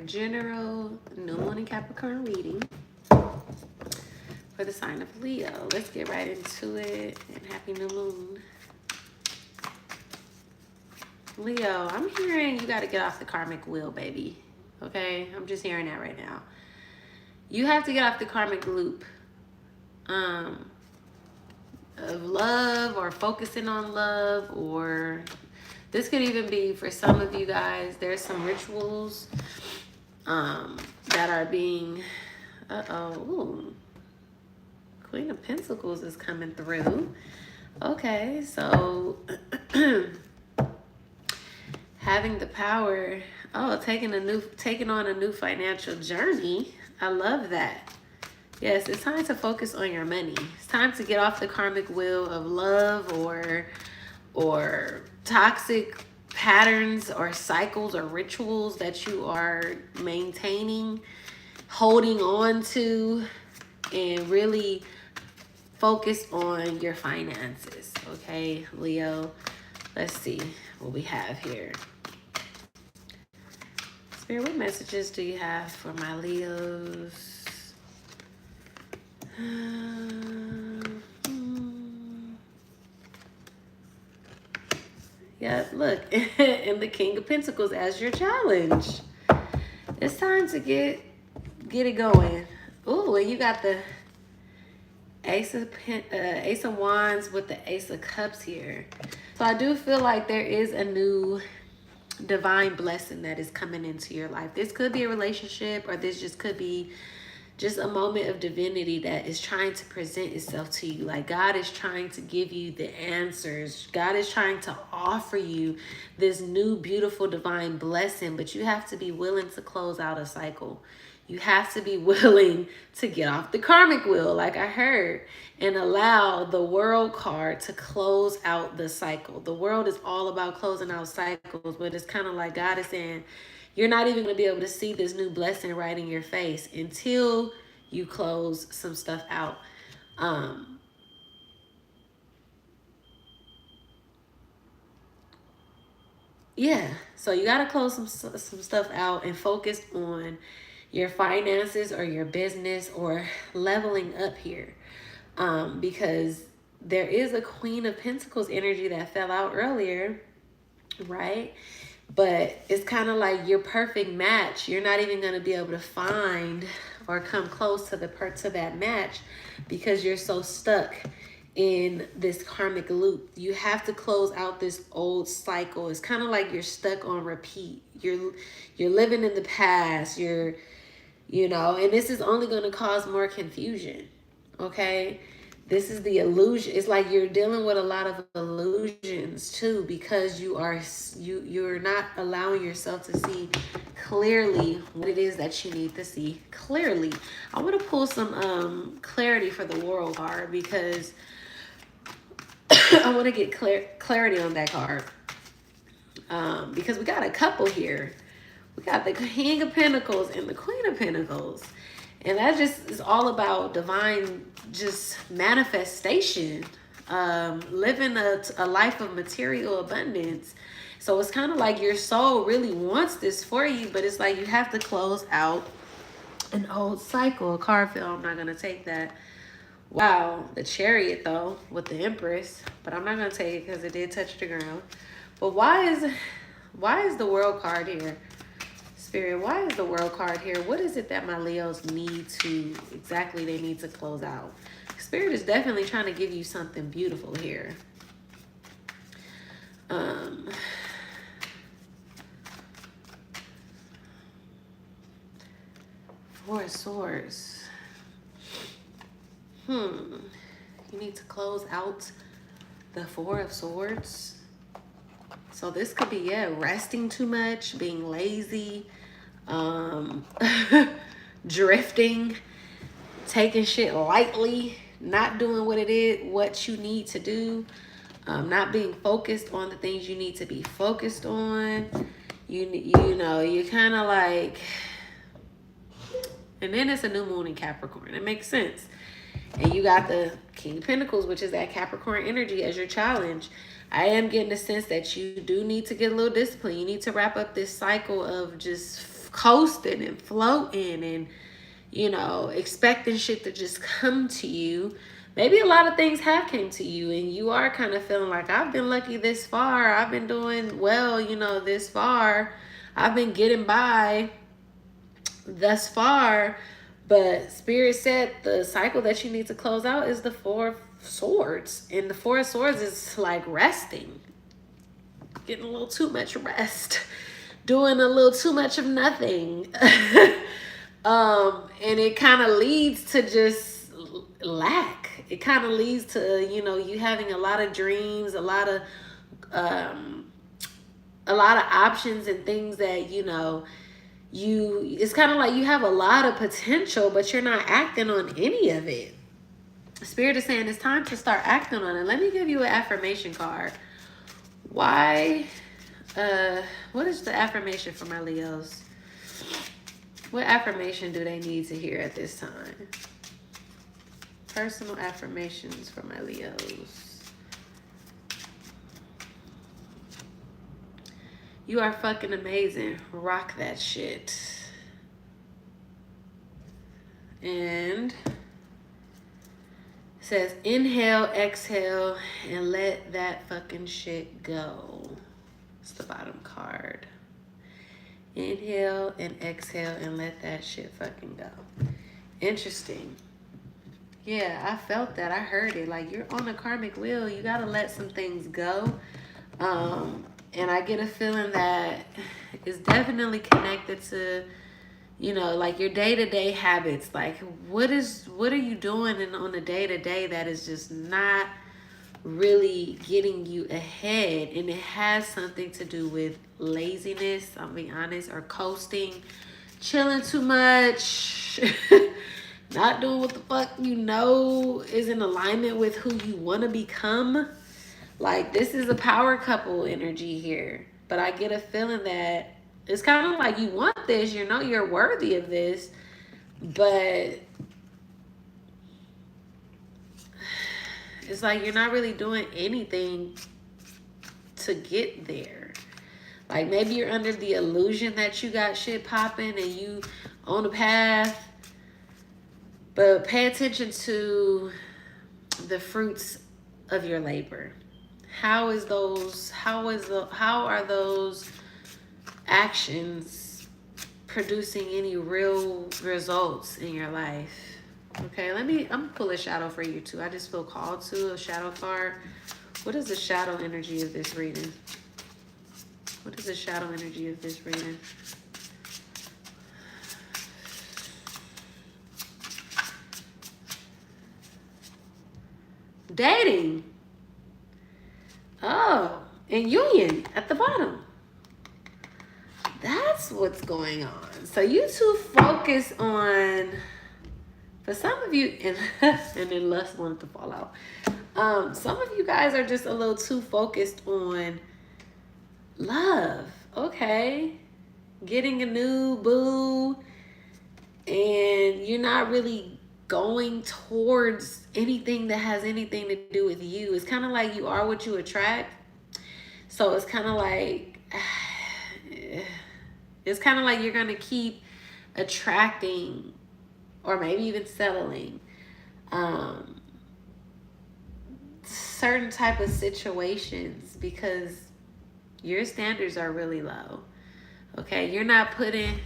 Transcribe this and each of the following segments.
general new moon and Capricorn reading for the sign of Leo. Let's get right into it. And happy new moon. Leo, I'm hearing you got to get off the karmic wheel, baby. Okay? I'm just hearing that right now. You have to get off the karmic loop of love, or focusing on love, or this could even be for some of you guys. There's some rituals that are being, ooh, Queen of Pentacles is coming through. Okay, so having the power, taking on a new financial journey. I love that. Yes, it's time to focus on your money. It's time to get off the karmic wheel of love or toxic patterns or cycles or rituals that you are maintaining, holding on to, and really focus on your finances. Okay, Leo, let's see what we have here. Spirit, what messages do you have for my Leos? Yeah, look, and the King of Pentacles as your challenge. It's time to get it going. Ooh, and you got the Ace of Wands with the Ace of Cups here. So I do feel like there is a new divine blessing that is coming into your life. This could be a relationship, or this just could be just a moment of divinity that is trying to present itself to you. Like God is trying to give you the answers. God is trying to offer you this new beautiful divine blessing, but you have to be willing to close out a cycle. You have to be willing to get off the karmic wheel, like I heard, and allow the World card to close out the cycle. The World is all about closing out cycles, but it's kind of like God is saying, you're not even going to be able to see this new blessing right in your face until you close some stuff out. Yeah, so you got to close some stuff out and focus on your finances or your business or leveling up here. Because there is a Queen of Pentacles energy that fell out earlier, right? But it's kind of like your perfect match. You're not even going to be able to find or come close to that match because you're so stuck in this karmic loop. You have to close out this old cycle. It's kind of like you're stuck on repeat. You're living in the past. And this is only going to cause more confusion. Okay? This is the illusion. It's like you're dealing with a lot of illusions too, because you're not allowing yourself to see clearly what it is that you need to see clearly. I want to pull some clarity for the World card, because I want to get clarity on that card. Because we got a couple here. We got the King of Pentacles and the Queen of Pentacles. And that just is all about divine just manifestation, living a life of material abundance. So it's kind of like your soul really wants this for you, but it's like you have to close out an old cycle. A card fell, I'm not going to take that. Wow, the Chariot though, with the Empress, but I'm not going to take it because it did touch the ground. But why is the World card here? Spirit, why is the World card here? What is it that my Leos need to close out? Spirit is definitely trying to give you something beautiful here. Four of Swords. You need to close out the Four of Swords. So this could be, resting too much, being lazy, drifting, taking shit lightly, not doing what you need to do, not being focused on the things you need to be focused on. You're kind of like, and then it's a new moon in Capricorn. It makes sense. And you got the King of Pentacles, which is that Capricorn energy as your challenge. I am getting the sense that you do need to get a little discipline. You need to wrap up this cycle of just coasting and floating and, you know, expecting shit to just come to you. Maybe a lot of things have came to you and you are kind of feeling like, I've been lucky this far. I've been doing well, you know, this far. I've been getting by thus far. But Spirit said the cycle that you need to close out is the Four of Swords. And the Four of Swords is like resting, getting a little too much rest, doing a little too much of nothing. And it kind of leads to just lack. It kind of leads to, you know, you having a lot of dreams, um, a lot of options and things that, you know, it's kind of like you have a lot of potential, but you're not acting on any of it. Spirit is saying it's time to start acting on it. Let me give you an affirmation card. Why? What is the affirmation for my Leos? What affirmation do they need to hear at this time? Personal affirmations for my Leos. You are fucking amazing. Rock that shit. And it says inhale, exhale, and let that fucking shit go. It's the bottom card. Inhale and exhale and let that shit fucking go. Interesting. Yeah, I felt that. I heard it. Like, you're on a karmic wheel. You gotta let some things go. And I get a feeling that it's definitely connected to, you know, like your day-to-day habits. Like, what are you doing on a day-to-day that is just not really getting you ahead? And it has something to do with laziness, I'll be honest, or coasting, chilling too much, not doing what the fuck you know is in alignment with who you want to become. Like, this is a power couple energy here. But I get a feeling that it's kind of like you want this, you know, you're worthy of this, but it's like you're not really doing anything to get there. Like, maybe you're under the illusion that you got shit popping and you on a path, but pay attention to the fruits of your labor. How are those actions producing any real results in your life? Okay, I'm gonna pull a shadow for you too. I just feel called to a shadow card. What is the shadow energy of this reading? What is the shadow energy of this reading? Dating. Oh, and union at the bottom. That's what's going on. So you two focus on, for some of you, and then lust wanted to fall out. Some of you guys are just a little too focused on love. Okay. Getting a new boo, and you're not really going towards anything that has anything to do with you. It's kind of like you are what you attract. So it's kind of like you're going to keep attracting, or maybe even settling, certain type of situations because your standards are really low. Okay, you're not putting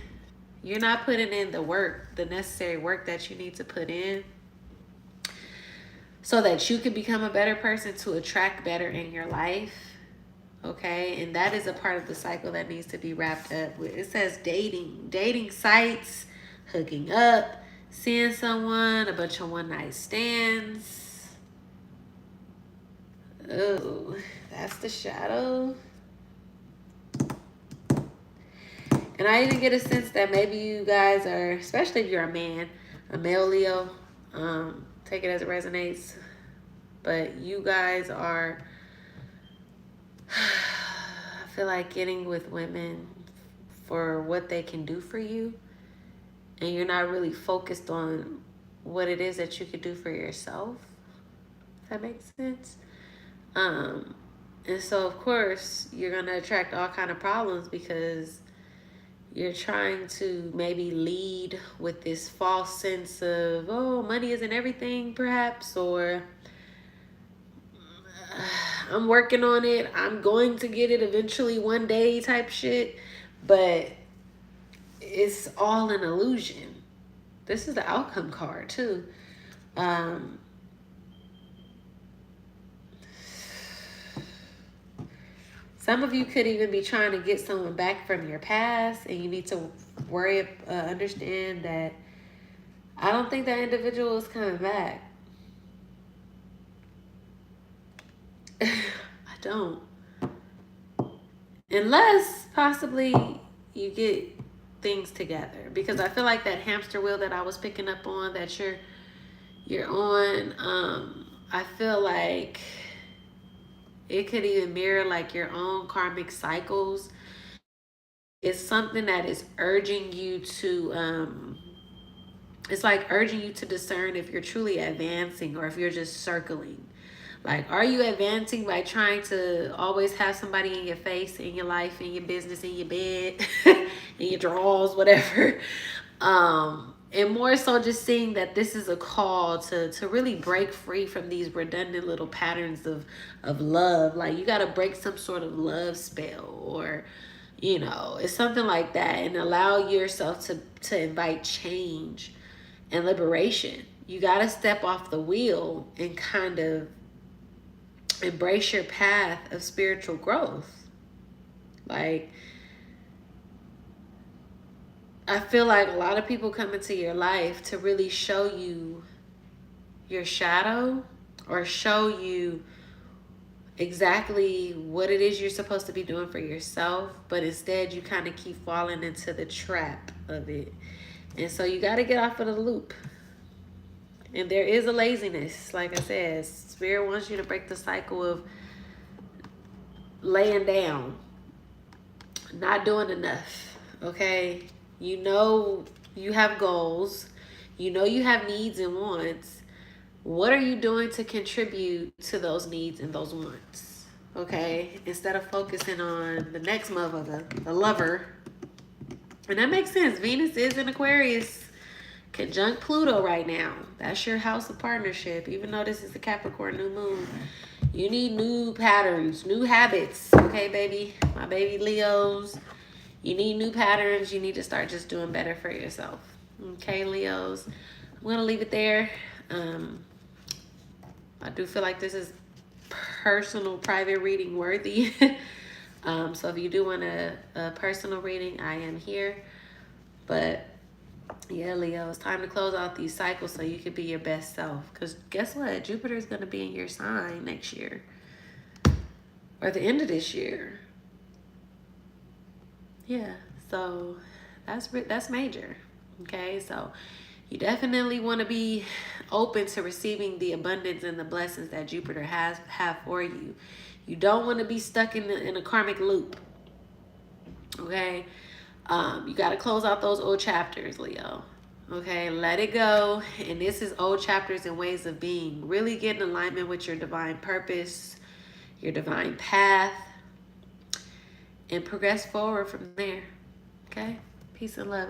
in the work, the necessary work that you need to put in so that you can become a better person to attract better in your life. Okay, and that is a part of the cycle that needs to be wrapped up with. It says dating sites, hooking up, seeing someone, a bunch of one-night stands. Oh, that's the shadow. And I even get a sense that maybe you guys are, especially if you're a man, a male Leo, take it as it resonates, but you guys are, I feel like, getting with women for what they can do for you, and you're not really focused on what it is that you can do for yourself, if that makes sense. And so of course you're gonna attract all kind of problems because You're trying to maybe lead with this false sense of, oh, money isn't everything, perhaps, or I'm working on it, I'm going to get it eventually one day type shit. But it's all an illusion. This is the outcome card, too. Um, Some of you could even be trying to get someone back from your past, and you need to understand that I don't think that individual is coming back. I don't. Unless possibly you get things together. Because I feel like that hamster wheel that I was picking up on, that you're on, I feel like it could even mirror like your own karmic cycles. It's something that is urging you to it's like urging you to discern if you're truly advancing or if you're just circling. Like, are you advancing by trying to always have somebody in your face, in your life, in your business, in your bed, in your drawers, whatever? And more so just seeing that this is a call to really break free from these redundant little patterns of love. Like, you got to break some sort of love spell, or, it's something like that, and allow yourself to invite change and liberation. You got to step off the wheel and kind of embrace your path of spiritual growth. Like, I feel like a lot of people come into your life to really show you your shadow, or show you exactly what it is you're supposed to be doing for yourself, but instead you kind of keep falling into the trap of it. And so you got to get off of the loop. And there is a laziness. Like I said, Spirit wants you to break the cycle of laying down, not doing enough. Okay? You know you have goals. You know you have needs and wants. What are you doing to contribute to those needs and those wants? Okay? Instead of focusing on the next motherfucker, the lover. And that makes sense. Venus is in Aquarius, conjunct Pluto right now. That's your house of partnership. Even though this is the Capricorn new moon, you need new patterns, new habits. Okay, baby? My baby Leos. You need new patterns. You need to start just doing better for yourself. Okay, Leos? I'm going to leave it there. I do feel like this is personal, private reading worthy. So if you do want a personal reading, I am here. But yeah, Leo, it's time to close out these cycles so you can be your best self. Because guess what? Jupiter is going to be in your sign next year, or at the end of this year. Yeah, so that's major. Okay, so you definitely want to be open to receiving the abundance and the blessings that Jupiter have for you. You don't want to be stuck in a karmic loop. Okay, you got to close out those old chapters, Leo. Okay, let it go. And this is old chapters and ways of being. Really get in alignment with your divine purpose, your divine path, and progress forward from there. Okay, peace and love.